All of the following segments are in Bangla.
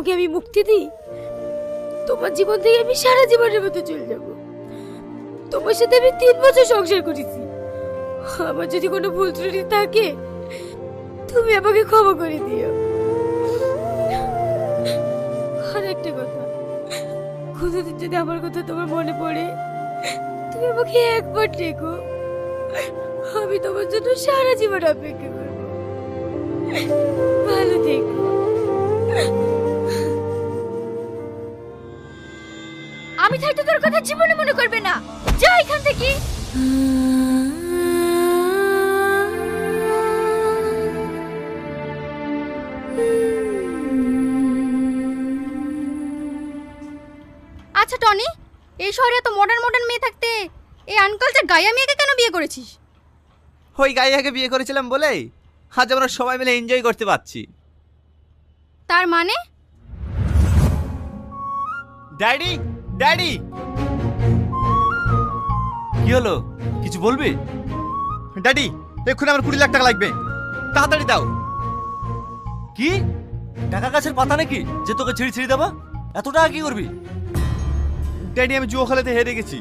তোমাকে আমি মুক্তি দিই, তোমার জীবন থেকে আমি সারা জীবনের মতো চলে যাব। তোমার সাথে আমি 3 বছর সংসার করেছি। আমার যদি কোনো ভুল ত্রুটি থাকে তুমি আমাকে ক্ষমা করে দিও। আর একটা কথা, কোনোদিন যদি আমার কথা তোমার মনে পড়ে তুমি আমাকে একবার ডেকো, আমি তোমার জন্য সারা জীবন অপেক্ষা করব। ভালো থেকো। আমি থাকতে তোর কথা জীবনে মনে করবে না, যা এখান থেকে। আচ্ছা টনি, এই শহরে এত মডার্ন মডার্ন মেয়ে থাকতে এই আনকালচার গায়া মেয়েকে কেন বিয়ে করেছিস? ওই গাইয়াকে বিয়ে করেছিলাম বলে আজ আমরা সবাই মিলে এনজয় করতে পারছি। তার মানে? ড্যাডি, ড্যাডি, কি হলো? কিছু বলবি? ড্যাডি, এক্ষুনি আমার 20 লাখ টাকা লাগবে, তাড়াতাড়ি দাও। কি টাকা গাছের পাতা নাকি যে তোকে ছিঁড়ি ছিঁড়ি দেবা? এত টাকা কি করবি? ড্যাডি, আমি জুয়া খেলাতে হেরে গেছি,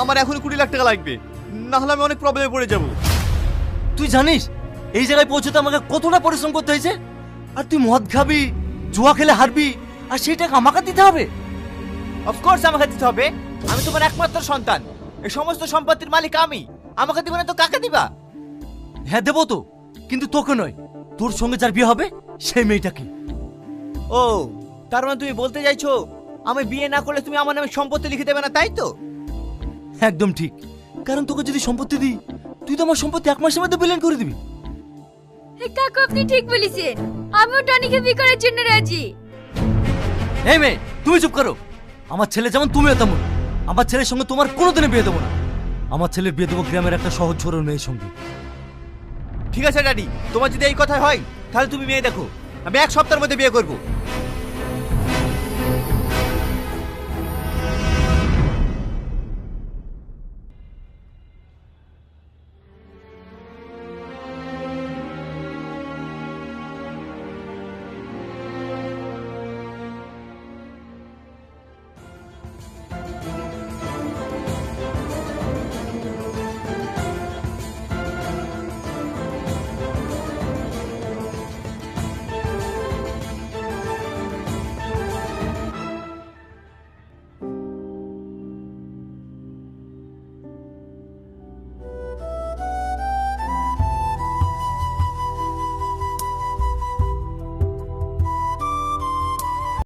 আমার এখন 20 লাখ টাকা লাগবে, না হলে আমি অনেক প্রবলেমে পড়ে যাব। তুই জানিস এই জায়গায় পৌঁছতে আমাকে কতটা পরিশ্রম করতে হয়েছে? আর তুই মদ খাবি, জুয়া খেলে হারবি, আর সেই টাকা আমাকে দিতে হবে? অফকোর্স আমাকে দিতে হবে, আমি তোমার একমাত্র সন্তান, এই সমস্ত সম্পত্তির মালিক আমি, আমাকে দিবে না তো কাকে দিবা? হ্যাঁ দেবো তো, কিন্তু তোকে নয়, তোর সঙ্গে যার বিয়ে হবে সেই মেয়েটাকে। ও, তার মানে তুমি বলতে চাইছো আমি বিয়ে না করলে তুমি আমার নামে সম্পত্তি লিখে দেবে না, তাই তো? একদম ঠিক, কারণ তোকে যদি সম্পত্তি দিই তুই তো আমার সম্পত্তি 1 মাসের মধ্যে বিলীন করে দিবি। কাকু আপনি ঠিক বলেছেন, আমিও টনিকে বিয়ে করার জন্য রাজি। এই মেয়ে, তুমি চুপ করো। আমার ছেলে যেমন তুমিও তেমন। আমার ছেলের সঙ্গে তোমার কোনোদিনই বিয়ে দেবো না। আমার ছেলের বিয়ে দেবো গ্রামের একটা সহজ সরল মেয়ের সঙ্গে। ঠিক আছে ড্যাডি, তোমার যদি এই কথা হয় তাহলে তুমি মেয়ে দেখো, আমি 1 সপ্তাহের মধ্যে বিয়ে করব।